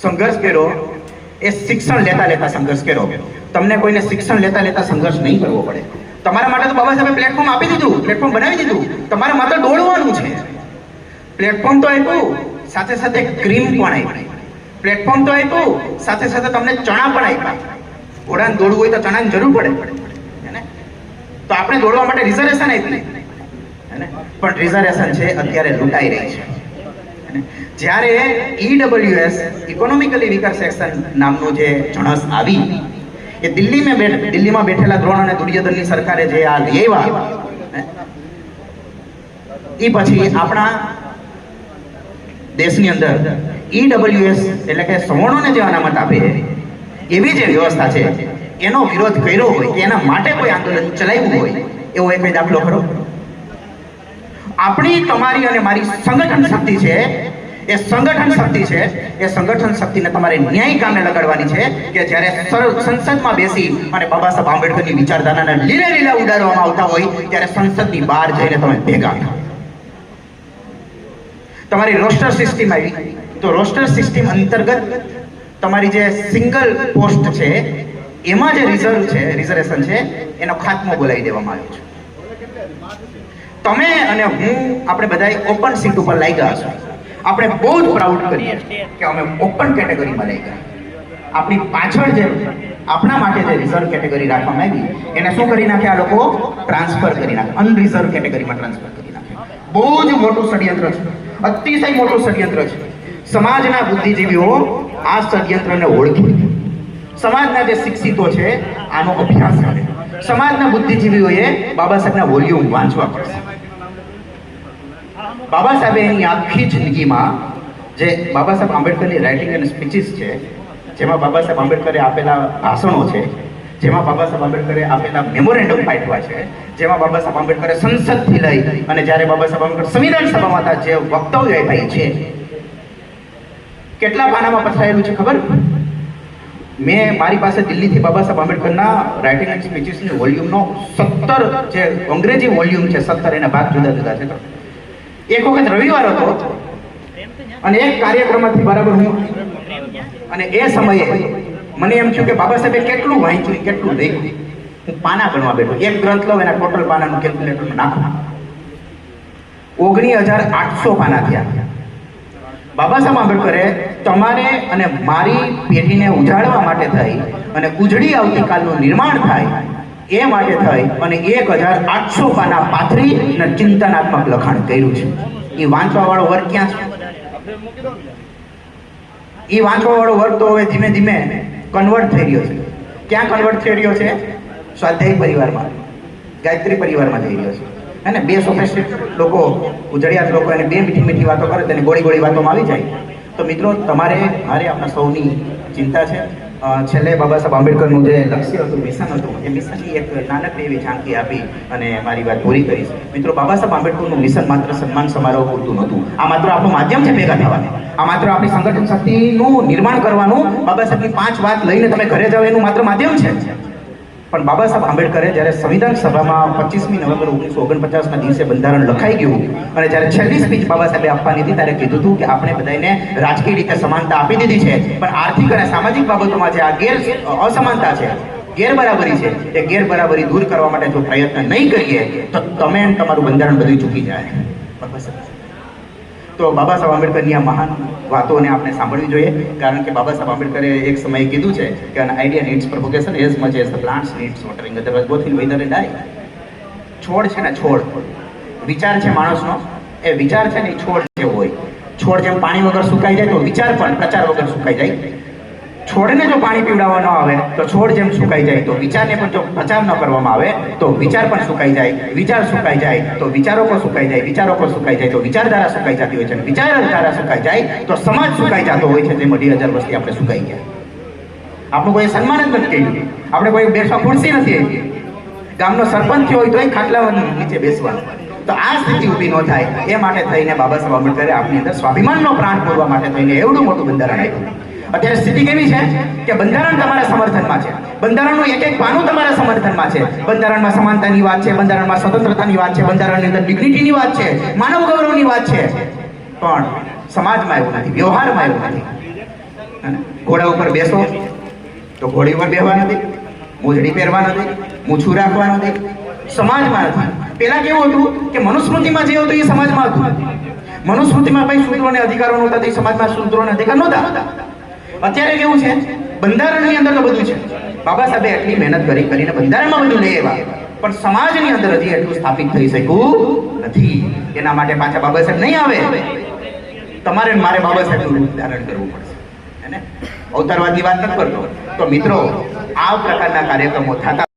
સંઘર્ષ કર્યો એ શિક્ષણ લેતા લેતા સંઘર્ષ કર્યો. તમને કોઈને શિક્ષણ લેતા લેતા સંઘર્ષ નહીં કરવો પડે. તમારા માટે તો બાબા સાહેબે પ્લેટફોર્મ આપી દીધું, પ્લેટફોર્મ બનાવી દીધું. તમારે માત્ર દોડવાનું છે. પ્લેટફોર્મ તો આપ્યું, સાથે સાથે ક્રીમ પણ આપી. પ્લેટફોર્મ તો આપ્યું, સાથે સાથે તમને ચણા પણ આપ્યા. ઘોડાને દોડવું હોય તો ચણાની જરૂર પડે, તો આપણે દોડવા માટે રિઝર્વેશન આપી, પણ રિઝર્વેશન છે અત્યારે લૂંટાઈ રહી છે. જ્યારે ઈડબ્લ્યુએસ ઇકોનોમિકલી વીકર સેક્શન નામનું જે જણસ આવી એ દિલ્હીમાં બેઠેલા દ્રોણ અને દુર્યોધનની સરકારે જે આ લઈ આવ્યા એ પછી આપણા દેશની અંદર ઈડબ્લ્યુએસ એટલે કે સવર્ણોને જે અનામત આપે એવી જે વ્યવસ્થા છે એનો વિરોધ કર્યો હોય કે એના માટે કોઈ આંદોલન ચલાવ્યું હોય એવો એક દાખલો ખરો? આપણી તમારી અને મારી સંગઠન શક્તિ છે, એ સંગઠન શક્તિ છે, એ સંગઠન શક્તિને તમારે ન્યાય કામે લગાડવાની છે કે જ્યારે સંસદમાં બેસી અને બાબા સાહેબ આંબેડકરની વિચારધારાના લીલા લીલા ઉડાડવામાં આવતા હોય ત્યારે સંસદની બહાર જઈને તમે ભેગા થાઓ. તમારી રોસ્ટર સિસ્ટમ આવી તો રોસ્ટર સિસ્ટમ અંતર્ગત તમારી જે સિંગલ પોસ્ટ છે એમાં જે રિઝર્વેશન છે એનો ખાત્મો બોલાવી દેવામાં આવ્યો છે. તમે અને હું આપણે બધા ઓપન સીટ ઉપર લાગ્યા છો. આપણે બહુ જ પ્રાઉડ કરીએ કે અમે ઓપન કેટેગરીમાં લાગ્યા. આપણી પાછળ જે આપણા માટે જે રિઝર્વ કેટેગરી રાખવામાં આવી એને શું કરી નાખે આ લોકો? ટ્રાન્સફર કરી નાખે, અનરિઝર્વ કેટેગરીમાં ટ્રાન્સફર કરી નાખે. બહુ જ મોટું ષડયંત્ર છે, અતિશય મોટું ષડયંત્ર છે. સમાજના બુદ્ધિજીવીઓ આ ષડયંત્રને ઓળખી, સમાજના જે શિક્ષિતો છે આનો અભ્યાસ કરે, સમાજના બુદ્ધિજીવીઓએ બાબા સાહેબના વોલ્યુમ વાંચવા પડશે. બાબા સાહેબે એની આખી જિંદગીમાં જે બાબા સાહેબ આંબેડકરની રાઇટિંગ અને સ્પીચીસ છે, જેમાં બાબા સાહેબ આંબેડકરે આપેલા ભાષણો છે, જેમાં બાબા સાહેબ આંબેડકરે આપેલા મેમોરેન્ડમ પાઠવ્યા છે, જેમાં બાબા સાહેબ આંબેડકરે સંસદથી લઈ અને જ્યારે બાબા સાહેબ આંબેડકર સંવિધાન સભામાં હતા જે વક્તવ્ય આપ્યા છે, કેટલા પાનામાં પથરાયેલું છે ખબર? મેં મારી પાસે દિલ્હીથી બાબા સાહેબ આંબેડકરના રાઇટિંગ એન્ડ સ્પીચીસની વોલ્યુમનો 17 જે અંગ્રેજી વોલ્યુમ છે 17 એના ભાગ જુદા જુદા છે. એક વખત રવિવાર હતો અને એક કાર્યક્રમથી બરાબર હું અને એ સમયે મને એમ થયું કે બાબા સાહેબે કેટલું વાંચ્યું, કેટલું લખ્યું. હું પાના ગણવા બેઠો, એક ગ્રંથ લઉં એના ટોટલ પાનાનું કેલ્ક્યુલેટર નાખું, 19,800 પાના થયા. બાબા સાહેબ આંબેડકરે તમારે અને મારી પેઢીને ઉજાડવા માટે થઈ અને ઉજળી આવતીકાલનું નિર્માણ થાય એ માટે થઈ અને 1,800 પાના પાથરી અને ચિંતનાત્મક લખાણ કર્યું છે. એ વાંચવા વાળો વર્ગ ક્યાં છે? એ વાંચવા વાળો વર્ગ તો હવે ધીમે ધીમે કન્વર્ટ થઈ રહ્યો છે. ક્યાં કન્વર્ટ થઈ રહ્યો છે? સ્વાધ્યાય પરિવારમાં, ગાયત્રી પરિવારમાં જઈ રહ્યો છે. અને બે સોફેસ્ટિક લોકો, ઉજળિયાત લોકો એને બે મીઠી મીઠી વાતો કરે તેને ગોળી ગોળી વાતોમાં આવી જાય. તો મિત્રો તમારે મારે આપણા સૌની ચિંતા છે. છેલ્લે બાબા સાહેબ આંબેડકરનું જે લક્ષ્ય હતું, મિશન હતું, એ મિશનની એક નાનકડી એવી ઝાંકી આપી અને મારી વાત પૂરી કરીશ. મિત્રો, બાબા સાહેબ આંબેડકરનું મિશન માત્ર સન્માન સમારોહ પૂરતું નહોતું. આ માત્ર આપણું માધ્યમ છે ભેગા થવાનું. આ માત્ર આપણી સંગઠન શક્તિનું નિર્માણ કરવાનું, બાબા સાહેબની 5 વાત લઈને તમે ઘરે જાઓ એનું માત્ર માધ્યમ છે. પણ બાબા સાહેબ આંબેડકરે જ્યારે સંવિધાન સભામાં 25મી નવેમ્બર 1949ના દિવસે બંધારણ લખાઈ ગયું અને જ્યારે છેલ્લી સ્પીચ બાબા સાહેબે આપવાની હતી ત્યારે કીધું હતું કે આપણે બધાને રાજકીય રીતે સમાનતા આપી દીધી છે, પણ આર્થિક અને સામાજિક બાબતોમાં જે આ અસમાનતા છે, ગેરબરાબરી છે, એ ગેરબરાબરી દૂર કરવા માટે જો પ્રયત્ન નહીં કરીએ તો તમે તમારું બંધારણ બધું ચૂકી જાય. બાબા સાહેબ તો બાબા સાહેબ આંબેડકરની આ મહાન વાતોને આપણે સાંભળવી જોઈએ, કારણ કે બાબા સાહેબ આંબેડકરે એક સમયે કીધું છે કે an idea needs propagation as much as the plants needs watering, otherwise both will wither and die. છોડ છે ને, છોડ વિચાર છે માણસનો, એ વિચાર છે ને એ છોડ જેવો હોય. છોડ જેમ પાણી વગર સુકાઈ જાય તો વિચાર પણ પ્રચાર વગર સુકાઈ જાય. છોડને જો પાણી પીવડાવવા ન આવે તો છોડ જેમ સુકાઈ જાય, તો વિચારને પણ જો પ્રચાર ન કરવામાં આવે તો વિચાર પણ સુકાઈ જાય. વિચાર સુકાઈ જાય તો વિચારો પણ સુકાઈ જાય, વિચારો પણ સુકાઈ જાય તો વિચારધારા સુકાઈ જતી હોય છે, અને વિચારધારા સુકાઈ જાય તો સમાજ સુકાઈ જતો હોય છે. જેમ 2,000 વર્ષથી આપણે સુકાઈ ગયા. આપણું કોઈ સન્માન જ નથી કર્યું, આપણે કોઈ બેસવા ખુરશી નથી આપી. ગામનો સરપંચ થયો હોય તો એ ખાટલા નીચે બેસવાનું. તો આ સ્થિતિ ઊભી ન થાય એ માટે થઈને બાબા સાહેબ આંબેડકરે આપની અંદર સ્વાભિમાનનો પ્રાણ પૂરવા માટે થઈને એવડું મોટું બંધારણ આપ્યું. અત્યારે સ્થિતિ કેવી છે કે બંધારણ તમારા સમર્થનમાં છે, બંધારણનું એક એક પાનું તમારા સમર્થનમાં છે. બંધારણમાં સમાનતાની વાત છે, બંધારણમાં સ્વતંત્રતાની વાત છે, બંધારણની અંદર ડિગ્નિટીની વાત છે, માનવ ગૌરવની વાત છે, પણ સમાજમાં એવું નથી, વ્યવહારમાં એવું નથી. ઘોડા ઉપર બેસો તો ઘોડી ઉપર બેહવા નથી, મોજડી પહેરવા નથી, મૂછું રાખવા નથી, સમાજમાં નથી. પેલા કેવું હતું કે મનુસ્મૃતિમાં જે હતું એ સમાજમાં હતું. મનુસ્મૃતિમાં ભાઈ શૂદ્રોને અધિકારો નહોતા, તે સમાજમાં શૂદ્રોને અધિકાર નહોતા. અત્યારે કેવું છે, બંધારણની અંદર તો બધું છે. બાબા સાહેબે એટલી મહેનત કરીને બંધારણમાં બધું લઈ આવ્યા, પણ સમાજની અંદર હજી એટલું સ્થાપિત થઈ શક્યું નથી. એના માટે પાછા બાબા સાહેબ નહીં આવે, તમારે મારે બાબા સાહેબનું રૂપ ધારણ કરવું પડશે. અવતારવાદની વાત નથી કરતો. તો મિત્રો, આ પ્રકારના કાર્યક્રમો થતા